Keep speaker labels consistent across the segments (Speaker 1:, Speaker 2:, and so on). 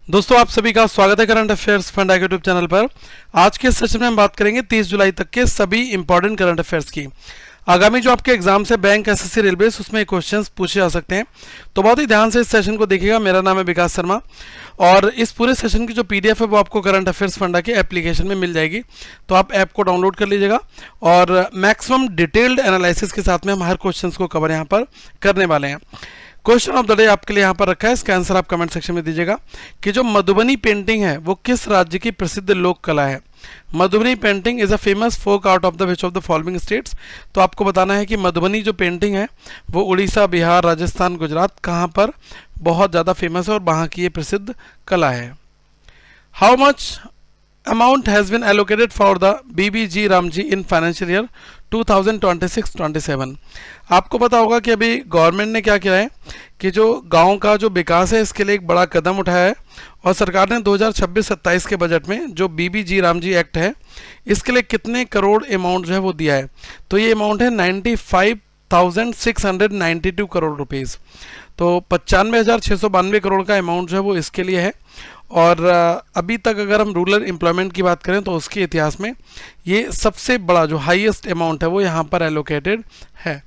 Speaker 1: दोस्तों आप सभी का स्वागत है करंट अफेयर्स फंडा के यूट्यूब चैनल पर। आज के सेशन में हम बात करेंगे 30 जुलाई तक के सभी इंपॉर्टेंट करंट अफेयर्स की। आगामी जो आपके एग्जाम से बैंक, एसएससी, रेलवे, उसमें क्वेश्चंस पूछे जा सकते हैं, तो बहुत ही ध्यान से इस सेशन को देखिएगा। मेरा नाम है विकास शर्मा और इस पूरे सेशन की जो पीडीएफ है वो आपको करंट अफेयर्स फंडा के एप्लीकेशन में मिल जाएगी, तो आप ऐप को डाउनलोड कर लीजिएगा और मैक्सिमम डिटेल्ड एनालिसिस के साथ में हम हर क्वेश्चन को कवर यहाँ पर करने वाले हैं। क्वेश्चन ऑफ द डे आपके लिए यहाँ पर रखा है, इसका आंसर आप कमेंट सेक्शन में दीजिएगा कि जो मधुबनी पेंटिंग है वो किस राज्य की प्रसिद्ध लोक कला है। Madhubani painting is a famous folk art of the which of the following states. तो आपको बताना है कि मधुबनी जो पेंटिंग है वो उड़ीसा, बिहार, राजस्थान, गुजरात कहाँ पर बहुत ज़्यादा फेमस है और वहाँ की ये प्रसिद्ध कला है। How much amount has been allocated for the BBG Ramji in financial year 2026-27। आपको पता होगा कि अभी गवर्नमेंट ने क्या किया है कि जो गांव का जो विकास है इसके लिए एक बड़ा कदम उठाया है और सरकार ने 2026-27 के बजट में जो बीबीजी रामजी एक्ट है इसके लिए कितने करोड़ अमाउंट जो है वो दिया है। तो ये अमाउंट है 95,692 करोड़ रुपीज़। तो 95,692 करोड़ का अमाउंट जो है वो इसके लिए है और अभी तक अगर हम रूरल एम्प्लॉयमेंट की बात करें तो उसके इतिहास में ये सबसे बड़ा जो हाईएस्ट अमाउंट है वो यहाँ पर एलोकेटेड है।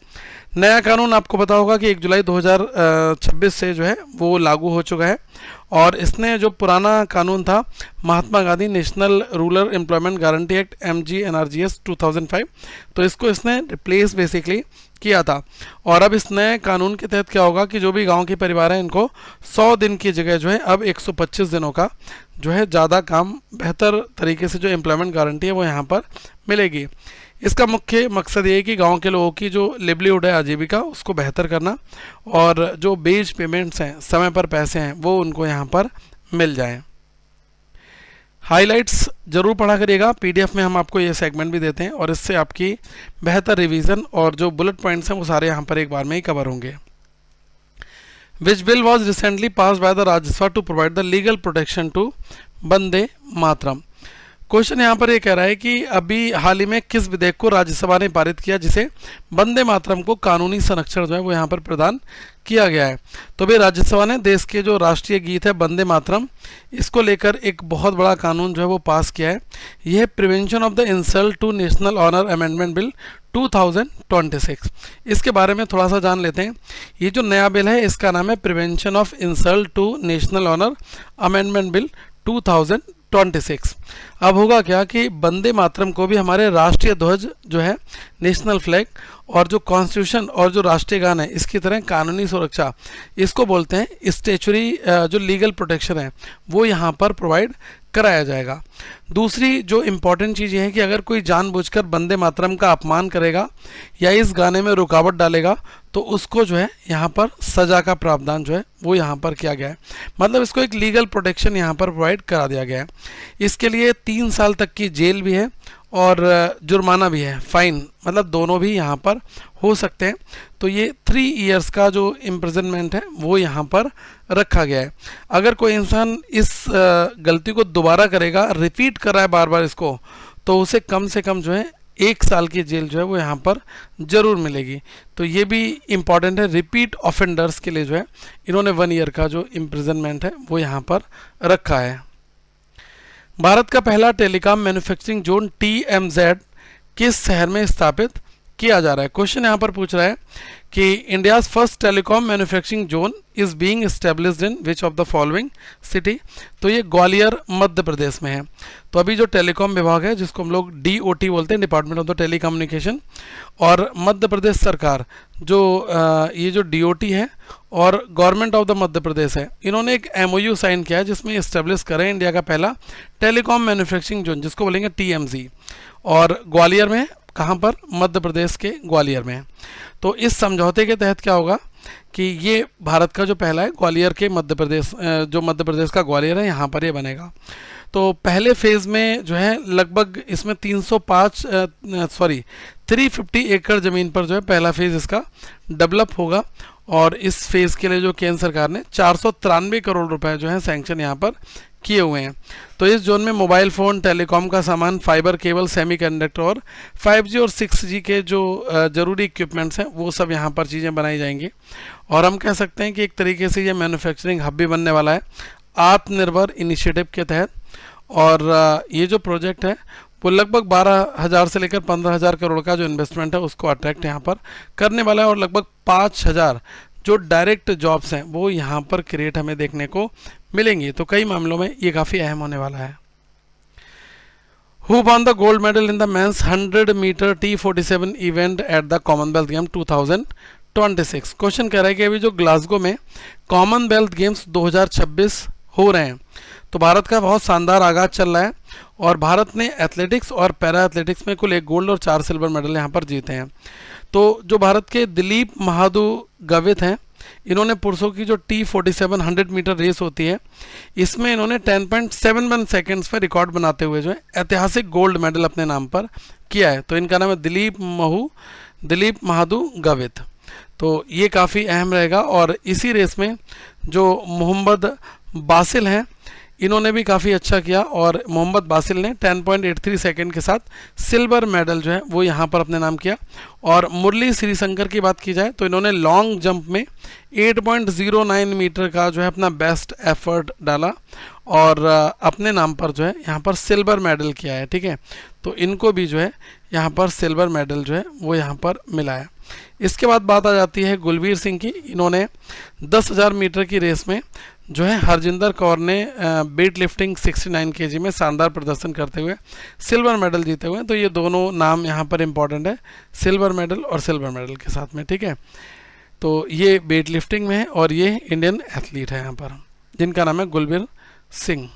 Speaker 1: नया कानून आपको पता होगा कि 1 जुलाई 2026 से जो है वो लागू हो चुका है और इसने जो पुराना कानून था Mahatma Gandhi National Rural Employment Guarantee Act MGNRGS 2005, तो इसको इसने रिप्लेस बेसिकली किया था। और अब इस नए कानून के तहत क्या होगा कि जो भी गांव के परिवार हैं इनको 100 दिन की जगह जो है अब 125 दिनों का जो है ज़्यादा काम बेहतर तरीके से जो एम्प्लॉयमेंट गारंटी है वो यहाँ पर मिलेगी। इसका मुख्य मकसद ये है कि गांव के लोगों की जो लिवलीहुड है, आजीविका, उसको बेहतर करना और जो बेज पेमेंट्स हैं, समय पर पैसे हैं, वो उनको यहाँ पर मिल जाएं। हाइलाइट्स जरूर पढ़ा करिएगा, पीडीएफ में हम आपको ये सेगमेंट भी देते हैं और इससे आपकी बेहतर रिवीजन और जो बुलेट पॉइंट्स हैं वो सारे यहाँ पर एक बार में ही कवर होंगे। Which bill was recently pass by the Rajya Sabha to provide the legal protection to Vande Mataram. Question यहाँ पर ये कह रहा है कि अभी हाल ही में किस विधेयक को राज्यसभा ने पारित किया जिसे वंदे मातरम को कानूनी संरक्षण जो है वो यहाँ पर प्रदान किया गया है। तो भाई राज्यसभा ने देश के जो राष्ट्रीय गीत है वंदे मातरम, इसको लेकर एक बहुत बड़ा कानून जो है वो पास किया है। यह है prevention of the insult to national honour amendment bill 2026। इसके बारे में थोड़ा सा जान लेते हैं। ये जो नया बिल है इसका नाम है prevention of insult to national honour amendment bill 2026। अब होगा क्या कि वंदे मातरम को भी हमारे राष्ट्रीय ध्वज जो है, नेशनल फ्लैग और जो कॉन्स्टिट्यूशन और जो राष्ट्रीय गान है इसकी तरह कानूनी सुरक्षा, इसको बोलते हैं स्टैच्यूटरी जो लीगल प्रोटेक्शन है वो यहाँ पर प्रोवाइड कराया जाएगा। दूसरी जो इम्पॉर्टेंट चीज़ ये है कि अगर कोई जानबूझकर वंदे मातरम का अपमान करेगा या इस गाने में रुकावट डालेगा तो उसको जो है यहाँ पर सज़ा का प्रावधान जो है वो यहाँ पर किया गया है। मतलब इसको एक लीगल प्रोटेक्शन यहाँ पर प्रोवाइड करा दिया गया है। इसके लिए 3 साल तक की जेल भी है और जुर्माना भी है, फाइन, मतलब दोनों भी यहाँ पर हो सकते हैं। तो ये 3 इयर्स का जो इम्प्रिजनमेंट है वो यहाँ पर रखा गया है। अगर कोई इंसान इस गलती को दोबारा करेगा, रिपीट कर रहा है बार बार इसको, तो उसे कम से कम जो है 1 साल की जेल जो है वो यहाँ पर ज़रूर मिलेगी। तो ये भी इम्पॉर्टेंट है। रिपीट ऑफेंडर्स के लिए जो है इन्होंने 1 ईयर का जो इम्प्रिजनमेंट है वो यहाँ पर रखा है। भारत का पहला टेलीकॉम मैन्युफैक्चरिंग जोन TMZ किस शहर में स्थापित किया जा रहा है। क्वेश्चन यहाँ पर पूछ रहा है कि India's first telecom manufacturing zone is being established in which of the following city. तो ये ग्वालियर मध्य प्रदेश में है। तो अभी जो टेलीकॉम विभाग है जिसको हम लोग DOT बोलते हैं, डिपार्टमेंट ऑफ द टेलीकम्युनिकेशन, और मध्य प्रदेश सरकार जो ये जो DOT है और government of the Madhya Pradesh है, इन्होंने एक MOU साइन किया है जिसमें इस्टेब्लिश करें इंडिया का पहला टेलीकॉम मैन्युफैक्चरिंग जोन जिसको बोलेंगे TMZ, और ग्वालियर में, कहाँ पर, मध्य प्रदेश के ग्वालियर में। तो इस समझौते के तहत क्या होगा कि ये भारत का जो पहला है ग्वालियर के मध्य प्रदेश, जो मध्य प्रदेश का ग्वालियर है, यहाँ पर ये बनेगा। तो पहले फेज़ में जो है लगभग इसमें 350 एकड़ ज़मीन पर जो है पहला फेज़ इसका डेवलप होगा और इस फेज़ के लिए जो केंद्र सरकार ने 493 करोड़ रुपए जो है सैंक्शन यहाँ पर किए हुए हैं। तो इस जोन में मोबाइल फ़ोन, टेलीकॉम का सामान, फाइबर केबल, सेमीकंडक्टर और 5G और 6G के जो ज़रूरी इक्विपमेंट्स हैं वो सब यहाँ पर चीज़ें बनाई जाएंगी। और हम कह सकते हैं कि एक तरीके से ये मैन्युफैक्चरिंग हब भी बनने वाला है। आत्मनिर्भर इनिशिएटिव के तहत। और ये जो प्रोजेक्ट है वो लगभग 12,000 से लेकर 15,000 करोड़ का जो इन्वेस्टमेंट है उसको अट्रैक्ट यहाँ पर करने वाला है, और लगभग 5,000 जो डायरेक्ट जॉब्स हैं वो यहाँ पर क्रिएट हमें देखने को मिलेंगी। तो कई मामलों में ये काफ़ी अहम होने वाला है। Who won the gold medal in the men's 100 meter T47 event at the Commonwealth Games 2026? Question कह रहा है कि अभी जो ग्लासगो में कॉमनवेल्थ गेम्स 2026 हो रहे हैं, तो भारत का बहुत शानदार आगाज चल रहा है और भारत ने एथलेटिक्स और पैरा एथलेटिक्स में कुल 1 गोल्ड और 4 सिल्वर मेडल यहाँ पर जीते हैं। तो जो भारत के दिलीप महादू गवित हैं, इन्होंने पुरुषों की जो T47 100 मीटर रेस होती है इसमें इन्होंने 10.71 सेकेंड्स में रिकॉर्ड बनाते हुए जो है ऐतिहासिक गोल्ड मेडल अपने नाम पर किया है। तो इनका नाम है दिलीप महादू गवित। तो ये काफ़ी अहम रहेगा। और इसी रेस में जो मोहम्मद बासिल हैं, इन्होंने भी काफ़ी अच्छा किया और मोहम्मद बासिल ने 10.83 सेकेंड के साथ सिल्वर मेडल जो है वो यहाँ पर अपने नाम किया। और मुरली श्रीशंकर की बात की जाए तो इन्होंने लॉन्ग जंप में 8.09 मीटर का जो है अपना बेस्ट एफर्ट डाला और अपने नाम पर जो है यहाँ पर सिल्वर मेडल किया है। ठीक है, तो इनको भी जो है यहाँ पर सिल्वर मेडल जो है वो यहाँ पर मिला है। इसके बाद बात आ जाती है गुलबीर सिंह की। इन्होंने 10,000 मीटर की रेस में जो है हरजिंदर कौर ने वेट लिफ्टिंग 69 kg में शानदार प्रदर्शन करते हुए सिल्वर मेडल जीते हुए हैं। तो ये दोनों नाम यहाँ पर इम्पॉर्टेंट है, सिल्वर मेडल और सिल्वर मेडल के साथ में। ठीक है, तो ये वेट लिफ्टिंग में है और ये इंडियन एथलीट है यहाँ पर, जिनका नाम है Gulbir Singh.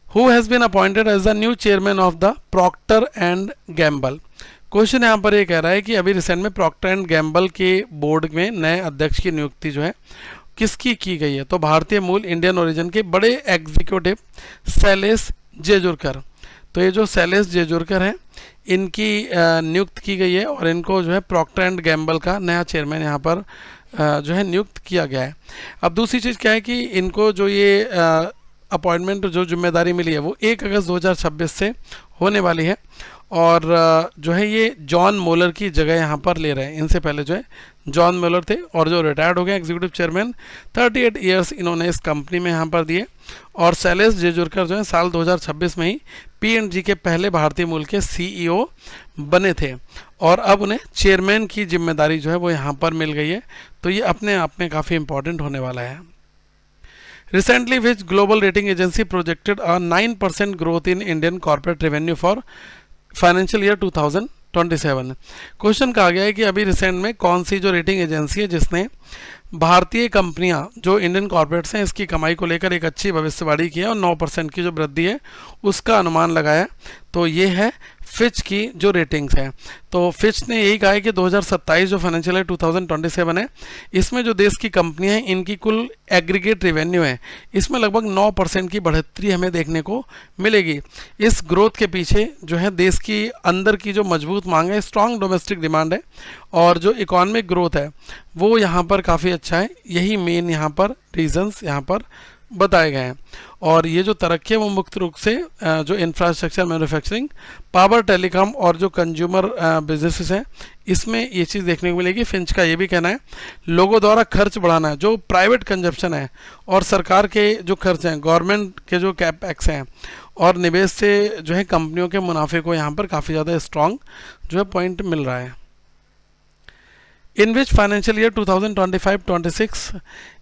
Speaker 1: Who has been appointed as the new chairman of the Procter and Gamble? Question यहाँ पर ये कह रहा है कि अभी रिसेंट में प्रॉक्टर एंड गैम्बल के बोर्ड में नए अध्यक्ष की नियुक्ति जो है किसकी की गई है? तो भारतीय मूल इंडियन ओरिजिन के बड़े एग्जीक्यूटिव शैलेश जेजुरकर। तो ये जो शैलेश जेजुरकर हैं इनकी नियुक्त की गई है और इनको जो है प्रॉक्टर एंड गैम्बल का नया चेयरमैन यहाँ पर जो है नियुक्त किया गया है। अब दूसरी चीज़ क्या है कि इनको जो ये अपॉइंटमेंट जो जिम्मेदारी मिली है वो 1 अगस्त 2026 से होने वाली है और जो है ये जॉन मोलर की जगह यहाँ पर ले रहे हैं। इनसे पहले जो है जॉन मोलर थे और जो रिटायर्ड हो गए एग्जीक्यूटिव चेयरमैन, 38 ईयर्स इन्होंने इस कंपनी में यहाँ पर दिए। और शैलेश जेजुरकर जो है साल 2026 में ही P&G के पहले भारतीय मूल के CEO बने थे और अब उन्हें चेयरमैन की जिम्मेदारी जो है वो यहाँ पर मिल गई है। तो ये अपने आप में काफ़ी इंपॉर्टेंट होने वाला है। Recently, which global rating agency projected a 9% growth in Indian corporate revenue for financial year 2027? Question कहा गया है कि अभी रिसेंट में कौन सी जो रेटिंग एजेंसी है जिसने भारतीय कंपनियां जो इंडियन कॉर्पोरेट्स हैं इसकी कमाई को लेकर एक अच्छी भविष्यवाणी की है और 9% की जो वृद्धि है उसका अनुमान लगाया। तो ये है फिच की जो रेटिंग्स हैं। तो फिच ने यही कहा है कि 2027 जो फाइनेंशियल ईयर 2027 है इसमें जो देश की कंपनियां हैं इनकी कुल एग्रीगेट रेवेन्यू है इसमें लगभग 9% की बढ़ोतरी हमें देखने को मिलेगी। इस ग्रोथ के पीछे जो है देश की अंदर की जो मजबूत मांग है, स्ट्रॉन्ग डोमेस्टिक डिमांड है और जो इकोनॉमिक ग्रोथ है वो यहाँ पर काफ़ी अच्छा है। यही मेन यहाँ पर रीजंस यहाँ पर बताए गए हैं। और ये जो तरक्की है वो मुख्य रूप से जो इंफ्रास्ट्रक्चर, मैन्युफैक्चरिंग, पावर, टेलीकॉम और जो कंज्यूमर बिजनेसेस हैं इसमें ये चीज़ देखने को मिलेगी। फिंच का ये भी कहना है लोगों द्वारा खर्च बढ़ाना है, जो प्राइवेट कंजप्शन है और सरकार के जो खर्च हैं, गवर्नमेंट के जो कैपेक्स हैं और निवेश से जो है कंपनियों के मुनाफे को यहाँ पर काफ़ी ज़्यादा स्ट्रॉन्ग जो है पॉइंट मिल रहा है। In which financial year 2025-26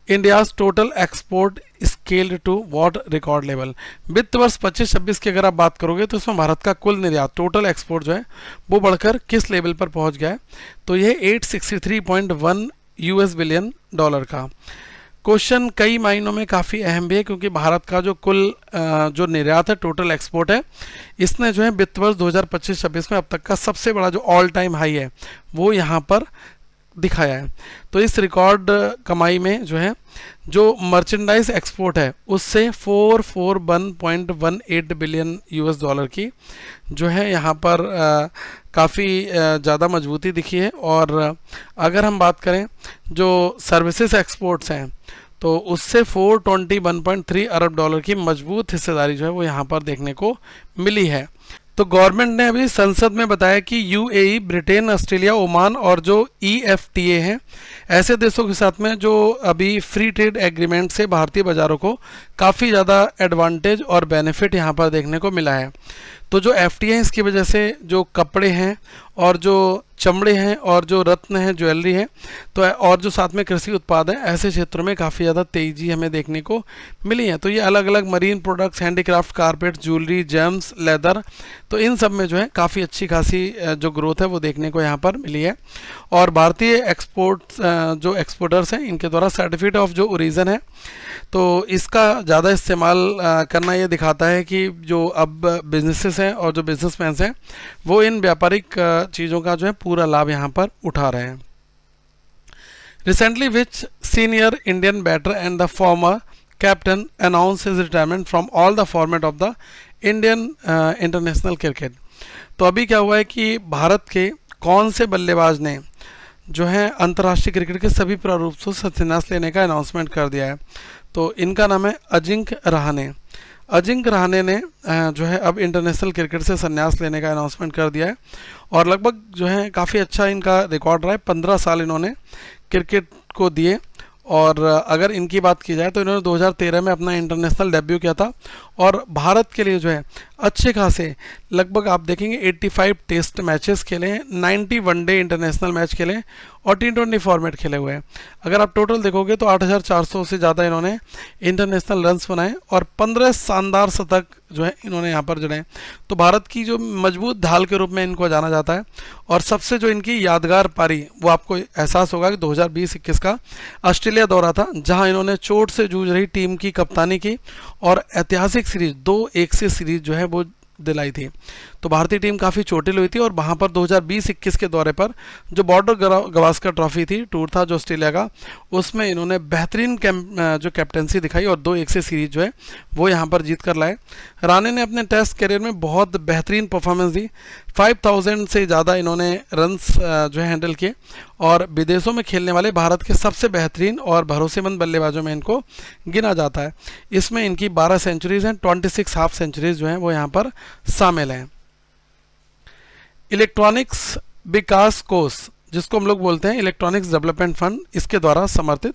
Speaker 1: India's total export scaled to what record level? वित्त वर्ष 25-26 की अगर आप बात करोगे तो इसमें भारत का कुल निर्यात, टोटल एक्सपोर्ट जो है वो बढ़कर किस लेवल पर पहुंच गया है? तो यह 863.1 US बिलियन डॉलर का। क्वेश्चन कई मायनों में काफ़ी अहम भी है क्योंकि भारत का जो कुल जो निर्यात है, टोटल एक्सपोर्ट है, इसने जो है वित्त वर्ष 2025-26 में अब तक का सबसे बड़ा जो ऑल टाइम हाई है वो यहाँ पर दिखाया है। तो इस रिकॉर्ड कमाई में जो है जो मर्चेंडाइज एक्सपोर्ट है उससे 441.18 बिलियन US डॉलर की जो है यहाँ पर काफ़ी ज़्यादा मजबूती दिखी है। और अगर हम बात करें जो सर्विसेज एक्सपोर्ट्स हैं तो उससे 421.3 अरब डॉलर की मजबूत हिस्सेदारी जो है वो यहाँ पर देखने को मिली है। तो गवर्नमेंट ने अभी संसद में बताया कि यूएई, ब्रिटेन, ऑस्ट्रेलिया, ओमान और जो ईएफटीए हैं, ऐसे देशों के साथ में जो अभी फ्री ट्रेड एग्रीमेंट से भारतीय बाज़ारों को काफ़ी ज़्यादा एडवांटेज और बेनिफिट यहाँ पर देखने को मिला है। तो जो एफटीए है, इसकी वजह से जो कपड़े हैं और जो चमड़े हैं और जो रत्न हैं, ज्वेलरी है, तो और जो साथ में कृषि उत्पाद हैं, ऐसे क्षेत्रों में काफ़ी ज़्यादा तेज़ी हमें देखने को मिली है। तो ये अलग अलग marine products, handicraft, carpet, jewellery, James, leather, तो इन सब में जो है काफ़ी अच्छी खासी जो ग्रोथ है वो देखने को यहाँ पर मिली है। और भारतीय जो एक्सपोर्टर्स हैं, इनके द्वारा सर्टिफिकेट ऑफ जो ओरिजिन है, तो इसका ज़्यादा इस्तेमाल करना ये दिखाता है कि जो अब बिजनेसेस हैं और जो बिजनेसमैन हैं, वो इन व्यापारिक चीज़ों का जो है पूरा लाभ यहाँ पर उठा रहे हैं। Recently which senior Indian batter and the former captain announce his retirement from all the format of the Indian international cricket. तो अभी क्या हुआ है कि भारत के कौन से बल्लेबाज ने जो है अंतर्राष्ट्रीय क्रिकेट के सभी प्रारूप से संन्यास लेने का अनाउंसमेंट कर दिया है। तो इनका नाम है अजिंक्य रहाणे। अजिंक्य रहाणे ने जो है अब इंटरनेशनल क्रिकेट से संन्यास लेने का अनाउंसमेंट कर दिया है और लगभग जो है काफ़ी अच्छा इनका रिकॉर्ड रहा है। 15 साल इन्होंने क्रिकेट को दिए और अगर इनकी बात की जाए तो इन्होंने 2013 में अपना इंटरनेशनल डेब्यू किया था और भारत के लिए जो है अच्छे खासे लगभग आप देखेंगे 85 टेस्ट मैचेस खेले हैं, 90 वनडे इंटरनेशनल मैच खेले हैं और T20 फॉर्मेट खेले हुए हैं। अगर आप टोटल देखोगे तो 8,400 से ज़्यादा इन्होंने इंटरनेशनल रन्स बनाए और 15 शानदार शतक जो है इन्होंने यहाँ पर जड़े। तो भारत की जो मजबूत ढाल के रूप में इनको जाना जाता है। और सबसे जो इनकी यादगार पारी, वो आपको एहसास होगा कि 2020-21 का ऑस्ट्रेलिया दौरा था, जहां इन्होंने चोट से जूझ रही टीम की कप्तानी की और ऐतिहासिक सीरीज 2-1 से सीरीज जो है वो दिलाई थी। तो भारतीय टीम काफ़ी चोटिल हुई थी और वहाँ पर 2020-21 के दौरे पर जो बॉर्डर गवास्कर ट्रॉफी थी, टूर था जो ऑस्ट्रेलिया का, उसमें इन्होंने बेहतरीन जो कैप्टनसी दिखाई और 2-1 से सीरीज जो है वो यहाँ पर जीत कर लाए। राणे ने अपने टेस्ट करियर में बहुत बेहतरीन परफॉर्मेंस दी, 5000 से ज़्यादा इन्होंने रन्स जो है हैंडल किए और विदेशों में खेलने वाले भारत के सबसे बेहतरीन और भरोसेमंद बल्लेबाजों में इनको गिना जाता है। इसमें इनकी 12 सेंचुरीज हैं, 26 हाफ सेंचुरीज जो हैं वो यहाँ पर शामिल हैं। इलेक्ट्रॉनिक्स विकास कोष, जिसको हम लोग बोलते हैं इलेक्ट्रॉनिक्स डेवलपमेंट फंड, इसके द्वारा समर्थित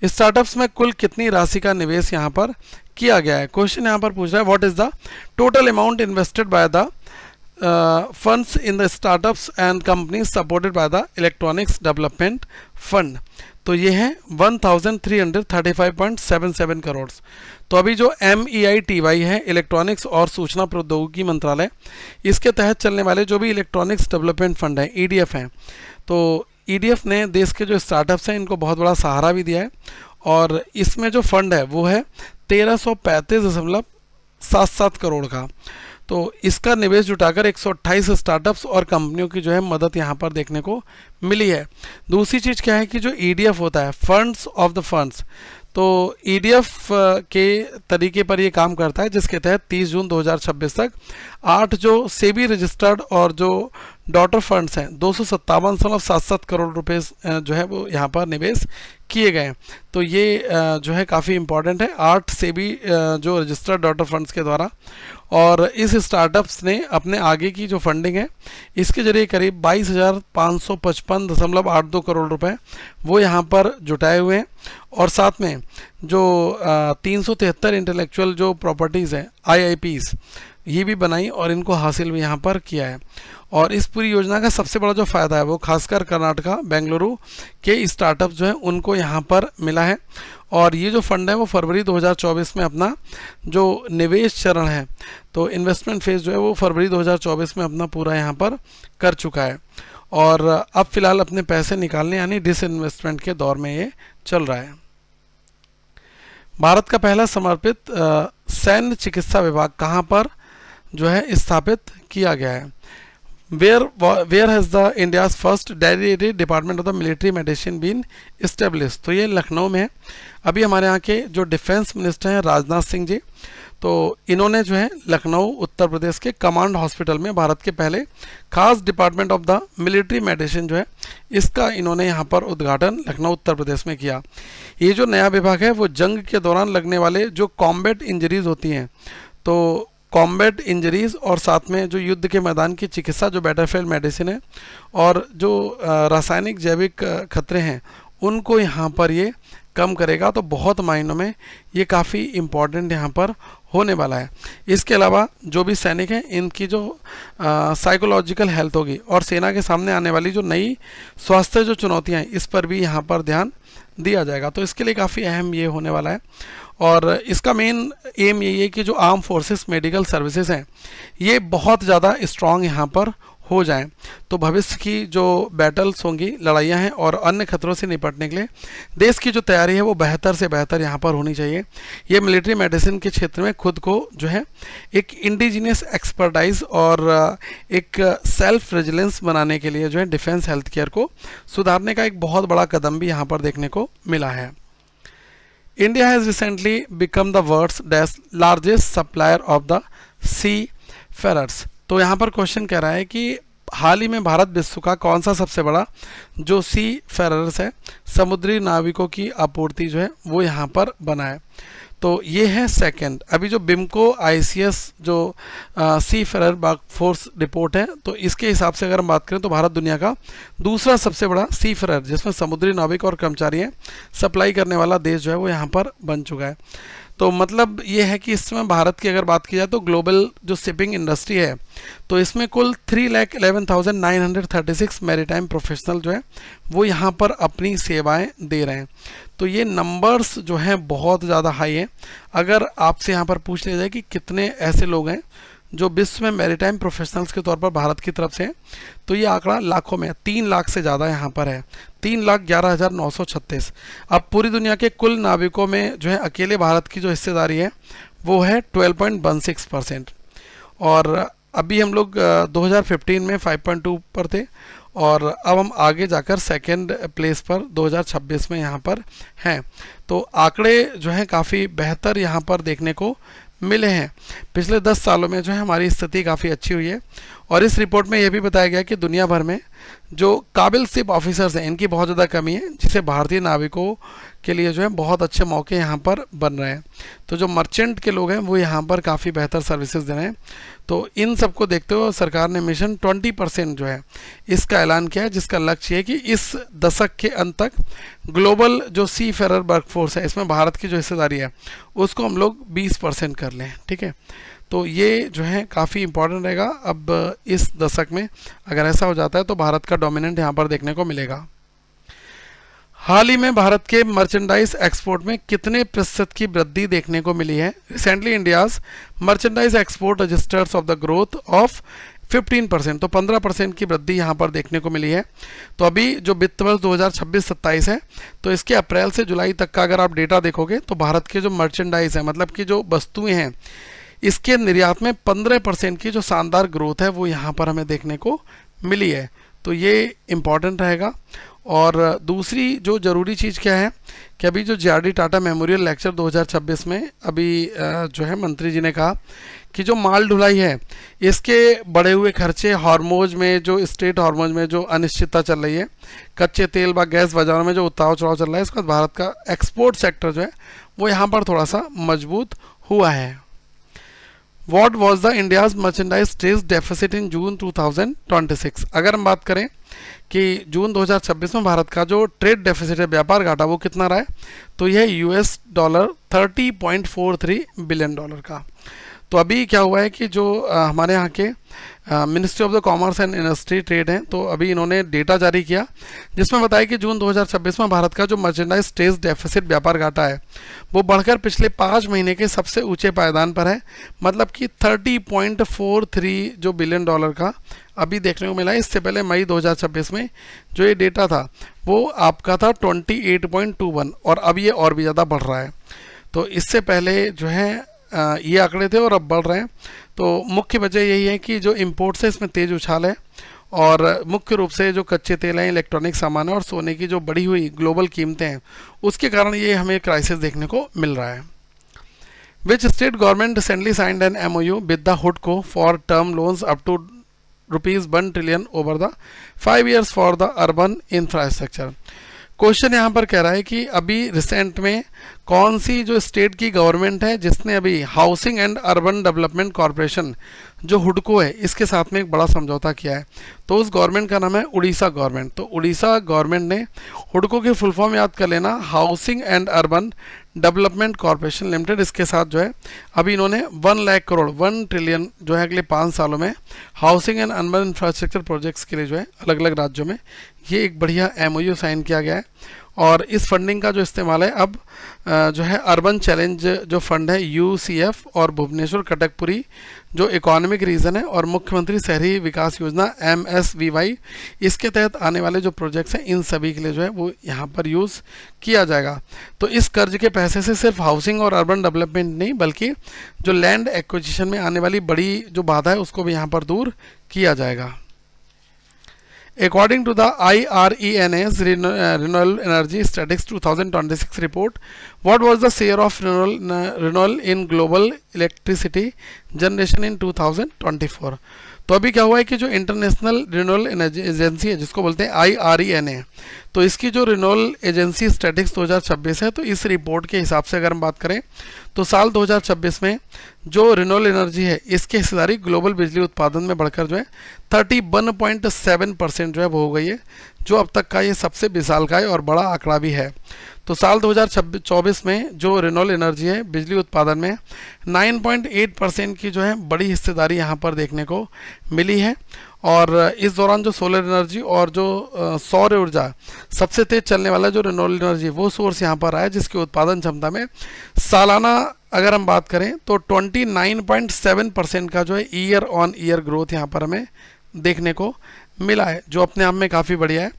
Speaker 1: स्टार्टअप्स में कुल कितनी राशि का निवेश यहाँ पर किया गया है। क्वेश्चन यहाँ पर पूछ रहा है what is the total amount invested by the funds in the startups and companies supported by the electronics development fund. तो ये है 1335.77 करोड़। तो अभी जो MEITY है, इलेक्ट्रॉनिक्स और सूचना प्रौद्योगिकी मंत्रालय, इसके तहत चलने वाले जो भी इलेक्ट्रॉनिक्स डेवलपमेंट फंड है, EDF हैं, तो EDF ने देश के जो स्टार्टअप्स हैं इनको बहुत बड़ा सहारा भी दिया है और इसमें जो फंड है वो है 1335.77 करोड़ का। तो इसका निवेश जुटाकर 128 स्टार्टअप्स और कंपनियों की जो है मदद यहाँ पर देखने को मिली है। दूसरी चीज़ क्या है कि जो EDF होता है, फंड्स ऑफ द फंड्स, तो EDF के तरीके पर ये काम करता है, जिसके तहत 30 जून 2026 तक 8 जो सेबी रजिस्टर्ड और जो डॉटर फंड्स हैं 257.77 करोड़ रुपए जो है वो यहाँ पर निवेश किए गए। तो ये जो है काफ़ी इम्पॉर्टेंट है, 8 सेबी जो रजिस्टर्ड डॉटर फंड्स के द्वारा। और इस स्टार्टअप्स ने अपने आगे की जो फंडिंग है इसके जरिए करीब 22,555.82 करोड़ रुपए वो यहाँ पर जुटाए हुए हैं और साथ में जो 373 इंटेलेक्चुअल जो प्रॉपर्टीज़ हैं IIPs, ये भी बनाई और इनको हासिल भी यहाँ पर किया है। और इस पूरी योजना का सबसे बड़ा जो फ़ायदा है वो खासकर कर्नाटका, बेंगलुरु के स्टार्टअप जो हैं उनको यहाँ पर मिला है। और ये जो फंड है वो फरवरी 2024 में अपना जो निवेश चरण है, तो इन्वेस्टमेंट फेज़ जो है वो फरवरी 2024 में अपना पूरा यहाँ पर कर चुका है और अब फिलहाल अपने पैसे निकालने यानी डिसइन्वेस्टमेंट के दौर में ये चल रहा है। भारत का पहला समर्पित सैन्य चिकित्सा विभाग कहाँ पर जो है स्थापित किया गया है। Where has the India's first dedicated department of the military medicine been established? तो ये लखनऊ में है। अभी हमारे यहाँ के जो डिफेंस मिनिस्टर हैं राजनाथ सिंह जी, तो इन्होंने जो है लखनऊ उत्तर प्रदेश के कमांड हॉस्पिटल में भारत के पहले खास department of the military medicine जो है इसका इन्होंने यहाँ पर उद्घाटन लखनऊ उत्तर प्रदेश में किया। ये जो नया विभाग है वो जंग के दौरान लगने वाले जो कॉम्बैट इंजरीज होती हैं तो कॉम्बैट इंजरीज और साथ में जो युद्ध के मैदान की चिकित्सा जो बैटलफील्ड मेडिसिन है और जो रासायनिक जैविक खतरे हैं उनको यहाँ पर ये कम करेगा। तो बहुत मायनों में ये काफ़ी इम्पॉर्टेंट यहाँ पर होने वाला है। इसके अलावा जो भी सैनिक हैं इनकी जो साइकोलॉजिकल हेल्थ होगी और सेना के सामने आने वाली जो नई स्वास्थ्य जो चुनौतियाँ हैं इस पर भी यहाँ पर ध्यान दिया जाएगा। तो इसके लिए काफ़ी अहम ये होने वाला है और इसका मेन एम यही है कि जो आर्म फोर्सेस मेडिकल सर्विसेज हैं ये बहुत ज़्यादा स्ट्रॉन्ग यहाँ पर हो जाएं। तो भविष्य की जो बैटल्स होंगी, लड़ाइयाँ हैं और अन्य खतरों से निपटने के लिए देश की जो तैयारी है वो बेहतर से बेहतर यहाँ पर होनी चाहिए। ये मिलिट्री मेडिसिन के क्षेत्र में खुद को जो है एक इंडिजिनियस एक्सपर्टाइज और एक सेल्फ रेजिलेंस बनाने के लिए जो है डिफेंस हेल्थ केयर को सुधारने का एक बहुत बड़ा कदम भी यहाँ पर देखने को मिला है। India has recently become the world's largest supplier of the seafarers. तो यहाँ पर क्वेश्चन कह रहा है कि हाल ही में भारत विश्व का कौन सा सबसे बड़ा जो सी फेरर्स है, समुद्री नाविकों की आपूर्ति जो है वो यहाँ पर बना है। तो ये है सेकंड। अभी जो बिमको ICS जो सी फेरर वर्कफोर्स रिपोर्ट है तो इसके हिसाब से अगर हम बात करें तो भारत दुनिया का दूसरा सबसे बड़ा सी फेरर जिसमें समुद्री नाविक और कर्मचारी हैं सप्लाई करने वाला देश जो है वो यहाँ पर बन चुका है। तो मतलब ये है कि इसमें भारत की अगर बात की जाए तो ग्लोबल जो शिपिंग इंडस्ट्री है तो इसमें कुल 3,11,936 मैरीटाइम प्रोफेशनल जो है वो यहाँ पर अपनी सेवाएं दे रहे हैं। तो ये नंबर्स जो हैं बहुत ज़्यादा हाई हैं। अगर आपसे यहाँ पर पूछ लिया जाए कि कितने ऐसे लोग हैं जो विश्व में मैरीटाइम प्रोफेशनल्स के तौर पर भारत की तरफ से हैं तो ये आंकड़ा लाखों में है, 3 लाख से ज़्यादा यहाँ पर है, 3,11,936। अब पूरी दुनिया के कुल नाविकों में जो है अकेले भारत की जो हिस्सेदारी है वो है 12.16%। और अभी हम लोग 2015 में 5.2 पर थे और अब हम आगे जाकर सेकंड प्लेस पर 2026 में यहाँ पर हैं। तो आंकड़े जो हैं काफ़ी बेहतर यहाँ पर देखने को मिले हैं। पिछले 10 सालों में जो है हमारी स्थिति काफ़ी अच्छी हुई है और इस रिपोर्ट में यह भी बताया गया कि दुनिया भर में जो काबिल शिप ऑफिसर्स हैं इनकी बहुत ज़्यादा कमी है, जिसे भारतीय नाविकों के लिए जो है बहुत अच्छे मौके यहाँ पर बन रहे हैं। तो जो मर्चेंट के लोग हैं वो यहाँ पर काफ़ी बेहतर सर्विसेज दे रहे हैं। तो इन सबको देखते हुए सरकार ने मिशन 20% जो है इसका ऐलान किया है, जिसका लक्ष्य है कि इस दशक के अंत तक ग्लोबल जो सी फेरर वर्कफोर्स है इसमें भारत की जो हिस्सेदारी है उसको हम लोग 20% कर लें। ठीक है, तो ये जो है काफ़ी इंपॉर्टेंट रहेगा। अब इस दशक में अगर ऐसा हो जाता है तो भारत का डोमिनेंट यहाँ पर देखने को मिलेगा। हाल ही में भारत के मर्चेंडाइज एक्सपोर्ट में कितने प्रतिशत की वृद्धि देखने को मिली है? Recently India's merchandise export registers of the growth of 15%, तो 15% की वृद्धि यहाँ पर देखने को मिली है। तो अभी जो वित्त वर्ष 2026-27 है तो इसके अप्रैल से जुलाई तक का अगर आप डेटा देखोगे तो भारत के जो मर्चेंडाइज है मतलब कि जो वस्तुएं हैं इसके निर्यात में 15% की जो शानदार ग्रोथ है वो यहाँ पर हमें देखने को मिली है। तो ये इम्पॉर्टेंट रहेगा। और दूसरी जो ज़रूरी चीज़ क्या है कि अभी जो JRD टाटा मेमोरियल लेक्चर 2026 में अभी जो है मंत्री जी ने कहा कि जो माल ढुलाई है इसके बढ़े हुए खर्चे, हार्मोज में जो स्टेट हार्मोज में जो अनिश्चितता चल रही है, कच्चे तेल व गैस बाजारों में जो उतार चढ़ाव चल रहा है, इसका भारत का एक्सपोर्ट सेक्टर जो है वो यहाँ पर थोड़ा सा मजबूत हुआ है। What was the India's merchandise trade deficit in June 2026? अगर हम बात करें कि जून 2026 में भारत का जो ट्रेड डेफिसिट है, व्यापार घाटा, वो कितना रहा है तो यह $30.43 बिलियन का। तो अभी क्या हुआ है कि जो हमारे यहाँ के ministry of the commerce and industry trade हैं तो अभी इन्होंने डेटा जारी किया जिसमें बताया कि जून 2026 में भारत का जो मर्चेंडाइज ट्रेड डेफिसिट व्यापार घाटा है वो बढ़कर पिछले 5 महीने के सबसे ऊंचे पायदान पर है, मतलब कि 30.43 जो बिलियन डॉलर का अभी देखने को मिला है। इससे पहले मई 2026 में जो ये डेटा था वो आपका था 28.21 और अब ये और भी ज़्यादा बढ़ रहा है। तो इससे पहले जो है ये आंकड़े थे और अब बढ़ रहे हैं। तो मुख्य वजह यही है कि जो इंपोर्ट से इसमें तेज़ उछाल है और मुख्य रूप से जो कच्चे तेल हैं, इलेक्ट्रॉनिक सामान है और सोने की जो बढ़ी हुई ग्लोबल कीमतें हैं उसके कारण ये हमें क्राइसिस देखने को मिल रहा है। Which state government recently signed an MOU with the हुडको for term loans up to ₹1 trillion over the 5 years for the urban infrastructure. Question यहाँ पर कह रहा है कि अभी रिसेंट में कौन सी जो स्टेट की गवर्नमेंट है जिसने अभी housing and urban development corporation जो हुडको है इसके साथ में एक बड़ा समझौता किया है। तो उस गवर्नमेंट का नाम है उड़ीसा गवर्नमेंट। तो उड़ीसा गवर्नमेंट ने हुडको की फुल फॉर्म याद कर लेना, housing and urban development corporation limited. इसके साथ जो है अभी इन्होंने 1 लाख करोड़ 1 ट्रिलियन जो है अगले 5 सालों में housing and urban infrastructure projects के लिए जो है अलग अलग राज्यों में ये एक बढ़िया MOU साइन किया गया है। और इस फंडिंग का जो इस्तेमाल है अब जो है अर्बन चैलेंज जो फंड है UCF और भुवनेश्वर कटकपुरी जो इकोनॉमिक रीजन है और मुख्यमंत्री शहरी विकास योजना MSVY इसके तहत आने वाले जो प्रोजेक्ट्स हैं इन सभी के लिए जो है वो यहाँ पर यूज़ किया जाएगा। तो इस कर्ज के पैसे से सिर्फ हाउसिंग और अर्बन डेवलपमेंट नहीं बल्कि जो लैंड एक्विजिशन में आने वाली बड़ी जो बाधा है उसको भी यहाँ पर दूर किया जाएगा। According to the IRENA's Renewable Energy Statistics 2026 report, what was the share of renewable in global electricity generation in 2024? तो अभी क्या हुआ है कि जो इंटरनेशनल रिन्यूएबल एनर्जी एजेंसी है जिसको बोलते हैं IRENA, तो इसकी जो रिन्यूएबल एजेंसी स्टैटिक्स 2026 है, तो इस रिपोर्ट के हिसाब से अगर हम बात करें तो साल 2026 में जो रिन्यूएबल एनर्जी है इसकी हिस्सेदारी ग्लोबल बिजली उत्पादन में बढ़कर जो है 31.7% जो है वो हो गई है, जो अब तक का ये सबसे विशालकाय और बड़ा आंकड़ा भी है। तो साल 2024 में जो रिन्यूएबल एनर्जी है बिजली उत्पादन में 9.8% की जो है बड़ी हिस्सेदारी यहाँ पर देखने को मिली है। और इस दौरान जो सोलर एनर्जी और जो सौर ऊर्जा सबसे तेज चलने वाला जो रिन्यूएबल एनर्जी वो सोर्स यहाँ पर आया, जिसकी उत्पादन क्षमता में सालाना अगर हम बात करें तो 29.7% का जो है ईयर ऑन ईयर ग्रोथ यहाँ पर हमें देखने को मिला है, जो अपने आप में काफ़ी बढ़िया है।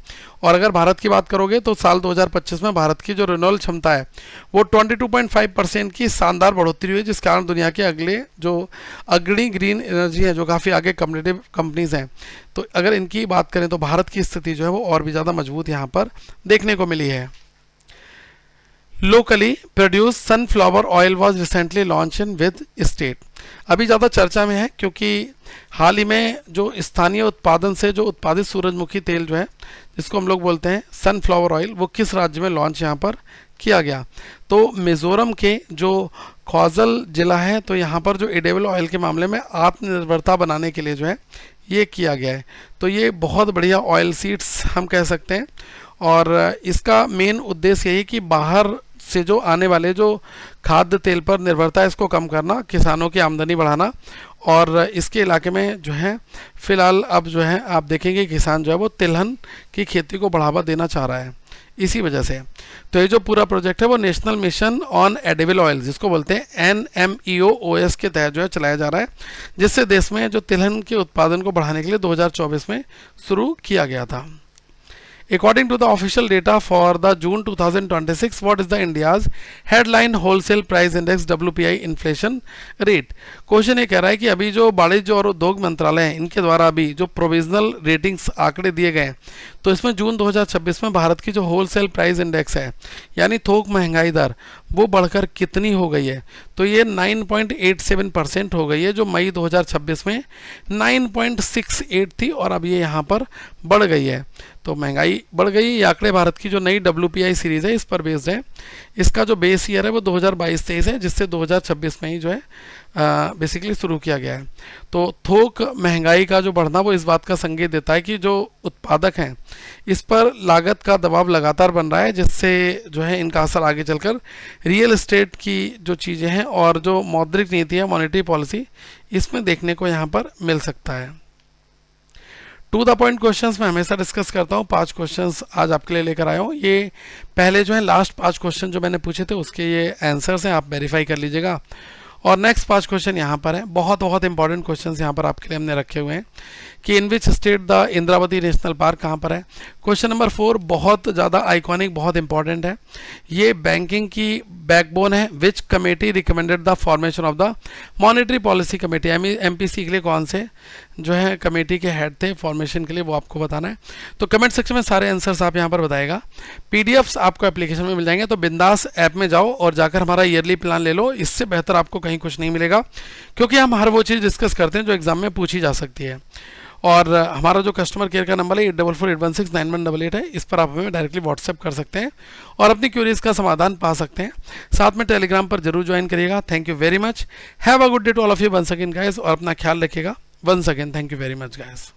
Speaker 1: और अगर भारत की बात करोगे तो साल 2025 में भारत की जो रिन्यूएबल क्षमता है वो 22.5% की शानदार बढ़ोतरी हुई, जिस कारण दुनिया के अगले जो अग्रणी ग्रीन एनर्जी है जो काफ़ी आगे कम्पिटिटिव कंपनीज हैं, तो अगर इनकी बात करें तो भारत की स्थिति जो है वो और भी ज़्यादा मजबूत यहाँ पर देखने को मिली है। Locally produce sunflower oil was recently launch in with state. अभी ज़्यादा चर्चा में है क्योंकि हाल ही में जो स्थानीय उत्पादन से जो उत्पादित सूरजमुखी तेल जो है जिसको हम लोग बोलते हैं सनफ्लावर ऑयल, वो किस राज्य में लॉन्च यहाँ पर किया गया। तो मिजोरम के जो खौजल जिला है, तो यहाँ पर जो एडिबल ऑयल के मामले में आत्मनिर्भरता बनाने के लिए जो है ये किया गया है। तो ये बहुत बढ़िया ऑयल सीड्स हम कह सकते हैं और इसका मेन उद्देश्य यही कि बाहर से जो आने वाले जो खाद्य तेल पर निर्भरता है इसको कम करना, किसानों की आमदनी बढ़ाना। और इसके इलाके में जो है फ़िलहाल अब जो है आप देखेंगे किसान जो है वो तिलहन की खेती को बढ़ावा देना चाह रहा है इसी वजह से। तो ये जो पूरा प्रोजेक्ट है वो national mission on edible oil जिसको बोलते हैं NMEO-OS के तहत जो है चलाया जा रहा है, जिससे देश में जो तिलहन के उत्पादन को बढ़ाने के लिए 2024 में शुरू किया गया था। According to the official data for the June 2026, what is the India's headline wholesale price index WPI inflation rate? Question ये कह रहा है कि अभी जो वाणिज्य और उद्योग मंत्रालय है इनके द्वारा अभी जो प्रोविजनल रेटिंग्स आंकड़े दिए गए, तो इसमें जून 2026 में भारत की जो होलसेल प्राइस इंडेक्स है यानी थोक महंगाई दर वो बढ़कर कितनी हो गई है, तो ये 9.87% हो गई है, जो मई 2026 में 9.68 थी और अब ये यहाँ पर बढ़ गई है। तो महंगाई बढ़ गई। ये आंकड़े भारत की जो नई WPI सीरीज़ है इस पर बेस्ड है। इसका जो बेस ईयर है वो 2022-23 है, जिससे 2026 में ही जो है बेसिकली शुरू किया गया है। तो थोक महंगाई का जो बढ़ना वो इस बात का संकेत देता है कि जो उत्पादक हैं इस पर लागत का दबाव लगातार बन रहा है, जिससे जो है इनका असर आगे चलकर रियल एस्टेट की जो चीज़ें हैं और जो मौद्रिक नीति है मॉनेटरी पॉलिसी इसमें देखने को यहाँ पर मिल सकता है। टू द पॉइंट क्वेश्चंस मैं हमेशा डिस्कस करता हूँ। 5 क्वेश्चंस आज आपके लिए लेकर आया हूँ। ये पहले जो है लास्ट 5 क्वेश्चन जो मैंने पूछे थे उसके ये आंसर्स हैं, आप वेरीफाई कर लीजिएगा। और नेक्स्ट 5 क्वेश्चन यहाँ पर है, बहुत इंपॉर्टेंट क्वेश्चंस यहाँ पर आपके लिए हमने रखे हुए हैं कि in which state the Indravati national park कहाँ पर है। क्वेश्चन नंबर 4 बहुत ज़्यादा आइकॉनिक, बहुत इंपॉर्टेंट है। ये बैंकिंग की बैकबोन है। विच committee recommended the formation of the monetary policy committee, MPC के लिए कौन से जो है कमेटी के हेड थे फॉर्मेशन के लिए, वो आपको बताना है। तो कमेंट सेक्शन में सारे आंसर्स आप यहाँ पर बताएगा। PDFs आपको एप्लीकेशन में मिल जाएंगे, तो बिंदास ऐप में जाओ और जाकर हमारा ईयरली प्लान ले लो। इससे बेहतर आपको कहीं कुछ नहीं मिलेगा, क्योंकि हम हर वो चीज़ डिस्कस करते हैं जो एग्जाम में पूछी जा सकती है। और हमारा जो कस्टमर केयर का नंबर है 8448169188 है, इस पर आप हमें डायरेक्टली व्हाट्सएप कर सकते हैं और अपनी क्वेरीज का समाधान पा सकते हैं। साथ में टेलीग्राम पर जरूर ज्वाइन करिएगा। Thank you very much, have a good day to all of you once again guys, और अपना ख्याल रखिएगा। Once again thank you very much guys.